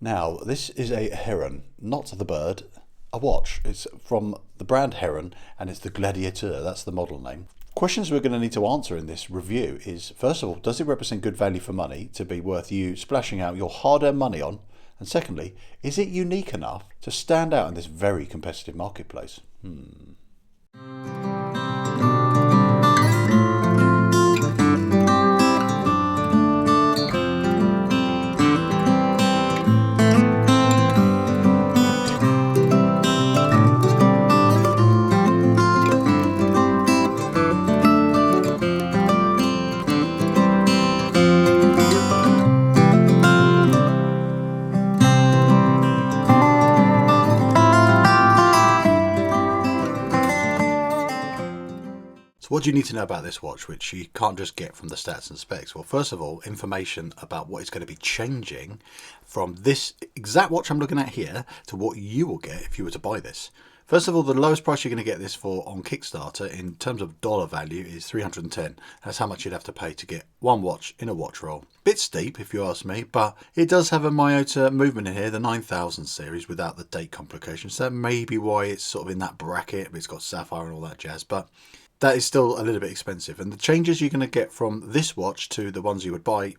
Now, this is a Heron, not the bird, a watch. It's from the brand Heron and it's the Gladiateur, that's the model name. Questions we're going to need to answer in this review is, first of all, does it represent good value for money to be worth you splashing out your hard-earned money on? And secondly, is it unique enough to stand out in this very competitive marketplace? So what do you need to know about this watch, which you can't just get from the stats and specs? Well, first of all, information about what is going to be changing from this exact watch I'm looking at here to what you will get if you were to buy this. First of all, the lowest price you're going to get this for on Kickstarter in terms of dollar value is $310. That's how much you'd have to pay to get one watch in a watch roll. Bit steep if you ask me, but it does have a Miyota movement in here, the 9000 series without the date complications. So that may be why it's sort of in that bracket. It's got sapphire and all that jazz, but that is still a little bit expensive. And the changes you're going to get from this watch to the ones you would buy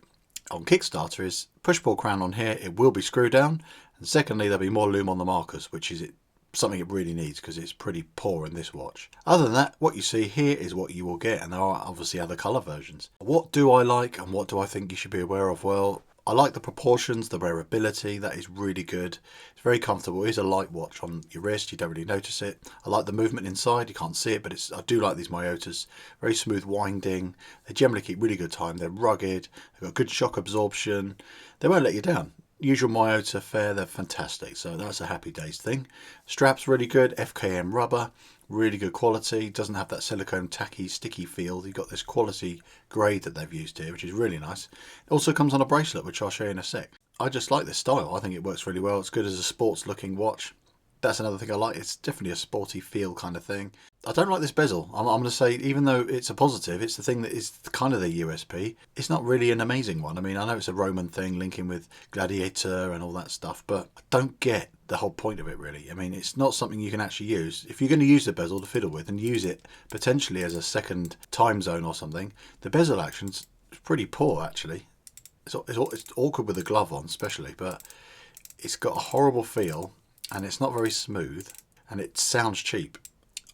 on Kickstarter is push-pull crown on here. It will be screw down. And secondly, there'll be more lume on the markers, which is something it really needs because it's pretty poor in this watch. Other than that, what you see here is what you will get. And there are obviously other colour versions. What do I like and what do I think you should be aware of? Well, I like the proportions, the wearability, that is really good. It's very comfortable. It is a light watch on your wrist, you don't really notice it. I like the movement inside, you can't see it, but I do like these Miyotas. Very smooth winding. They generally keep really good time. They're rugged, they've got good shock absorption. They won't let you down. Usual Miyota fare, they're fantastic. So that's a happy days thing. Straps really good, FKM rubber. Really good quality, doesn't have that silicone tacky sticky feel. You've got this quality grade that they've used here, which is really nice. It also comes on a bracelet, which I'll show you in a sec. I just like this style. I think it works really well. It's good as a sports looking watch. That's another thing I like. It's definitely a sporty feel kind of thing. I don't like this bezel. I'm going to say, even though it's a positive, it's the thing that is kind of the USP. It's not really an amazing one. I mean, I know it's a Roman thing linking with Gladiator and all that stuff, but I don't get the whole point of it really. I mean, it's not something you can actually use. If you're going to use the bezel to fiddle with and use it potentially as a second time zone or something, the bezel action's pretty poor actually. It's awkward with a glove on especially, but it's got a horrible feel and it's not very smooth and it sounds cheap.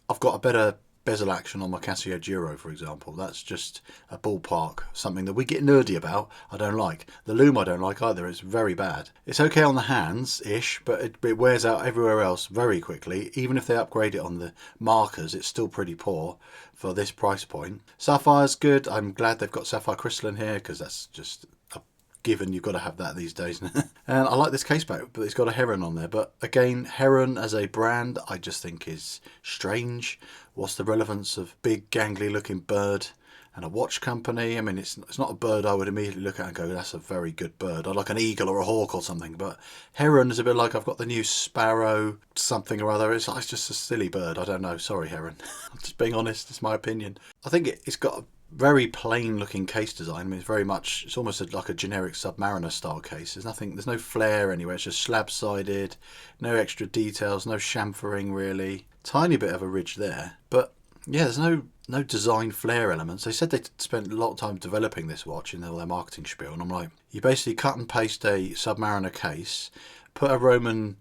I've got a better bezel action on my Casio Giro, for example. That's just a ballpark, something that we get nerdy about. I don't like. The lume I don't like either. It's very bad. It's okay on the hands-ish, but it wears out everywhere else very quickly. Even if they upgrade it on the markers, it's still pretty poor for this price point. Sapphire's good. I'm glad they've got sapphire crystalline here because that's just a given. You've got to have that these days. And I like this case back, but it's got a Heron on there. But again, Heron as a brand, I just think is strange. What's the relevance of big gangly looking bird and a watch company? I mean, it's not a bird I would immediately look at and go, that's a very good bird. I'd like an eagle or a hawk or something. But Heron is a bit like I've got the new sparrow something or other. It's just a silly bird. I don't know. Sorry, Heron. I'm just being honest. It's my opinion. I think it's got a very plain looking case design. I mean, it's almost like a generic Submariner style case. There's no flair anywhere. It's just slab sided, no extra details, no chamfering really. Tiny bit of a ridge there, but yeah, there's no design flair elements. They said they spent a lot of time developing this watch in all their marketing spiel, and I'm like, you basically cut and paste a Submariner case, put a Roman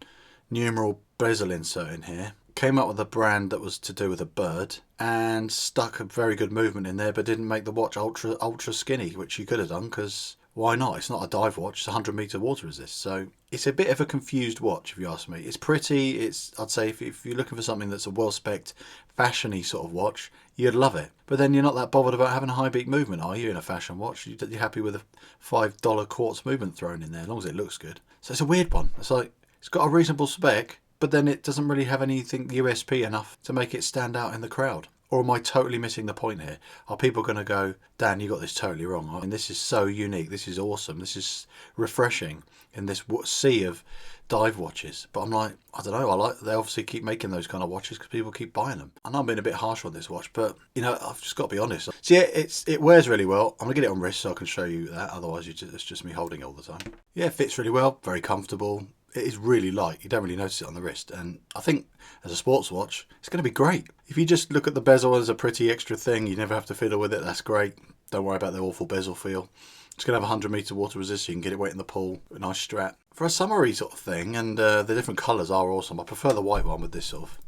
numeral bezel insert in here, came up with a brand that was to do with a bird, and stuck a very good movement in there, but didn't make the watch ultra skinny, which you could have done because why not? It's not a dive watch, it's 100 meter water resist. So it's a bit of a confused watch if you ask me. It's pretty, I'd say if you're looking for something that's a well-spec'd, fashiony sort of watch, you'd love it. But then you're not that bothered about having a high beat movement, are you, in a fashion watch? You're happy with a $5 quartz movement thrown in there, as long as it looks good. So it's a weird one. It's like, it's got a reasonable spec, but then it doesn't really have anything USP enough to make it stand out in the crowd. Or am I totally missing the point here? Are people going to go, Dan, you got this totally wrong? I mean, this is so unique. This is awesome. This is refreshing in this sea of dive watches. But I'm like, I don't know. They obviously keep making those kind of watches because people keep buying them. I know I'm being a bit harsh on this watch, but you know, I've just got to be honest. So yeah, it wears really well. I'm gonna get it on wrist so I can show you that. Otherwise, it's just me holding it all the time. Yeah, it fits really well. Very comfortable. It is really light. You don't really notice it on the wrist. And I think as a sports watch, it's going to be great. If you just look at the bezel as a pretty extra thing, you never have to fiddle with it. That's great. Don't worry about the awful bezel feel. It's going to have 100 metre water resist, so you can get it wet in the pool. A nice strap. For a summery sort of thing, and the different colours are awesome. I prefer the white one with this sort of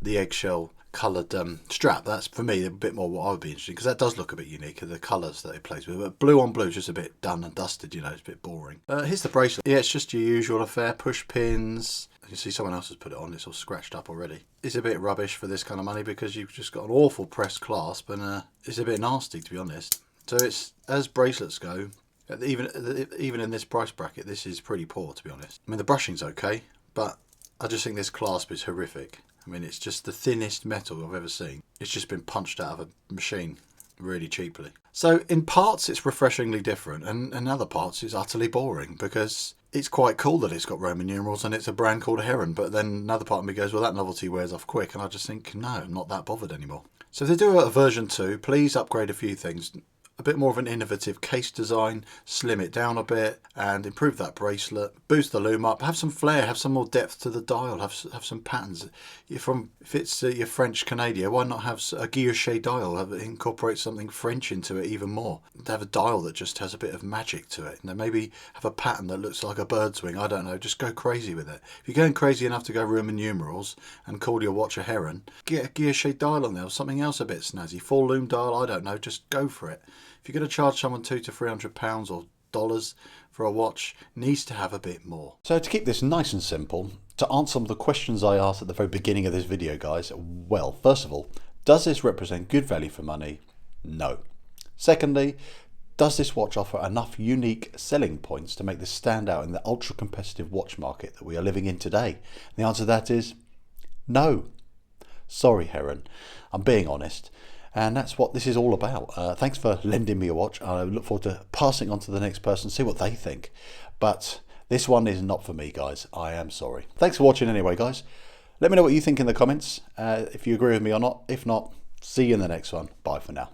the eggshell coloured strap. That's for me a bit more what I would be interested in, because that does look a bit unique, the colours that it plays with. But blue on blue is just a bit done and dusted, you know, it's a bit boring. Here's the bracelet. Yeah, it's just your usual affair. Push pins. You can see someone else has put it on. It's all scratched up already. It's a bit rubbish for this kind of money because you've just got an awful pressed clasp, and it's a bit nasty, to be honest. So it's, as bracelets go, even in this price bracket, this is pretty poor, to be honest. I mean, the brushing's okay, but I just think this clasp is horrific. I mean, it's just the thinnest metal I've ever seen. It's just been punched out of a machine really cheaply. So in parts it's refreshingly different, and in other parts it's utterly boring, because it's quite cool that it's got Roman numerals and it's a brand called Heron, but then another part of me goes, well, that novelty wears off quick, and I just think, no, I'm not that bothered anymore. So if they do a version 2, please upgrade a few things. A bit more of an innovative case design, slim it down a bit and improve that bracelet, boost the loom up, have some flair, have some more depth to the dial, have some patterns. If it's your French Canadian, why not have a guilloche dial, incorporate something French into it even more? Have a dial that just has a bit of magic to it, and maybe have a pattern that looks like a bird's wing. I don't know, just go crazy with it. If you're going crazy enough to go Roman numerals and call your watch a Heron, get a guilloche dial on there or something else a bit snazzy. Full loom dial, I don't know, just go for it. If you're going to charge someone £200 to £300 or dollars for a watch, it needs to have a bit more. So to keep this nice and simple, to answer some of the questions I asked at the very beginning of this video, guys, well, first of all, does this represent good value for money? No. Secondly, does this watch offer enough unique selling points to make this stand out in the ultra competitive watch market that we are living in today? And the answer to that is no. Sorry, Heron, I'm being honest. And that's what this is all about. Thanks for lending me a watch. I look forward to passing on to the next person, see what they think. But this one is not for me, guys. I am sorry. Thanks for watching anyway, guys. Let me know what you think in the comments, if you agree with me or not. If not, see you in the next one. Bye for now.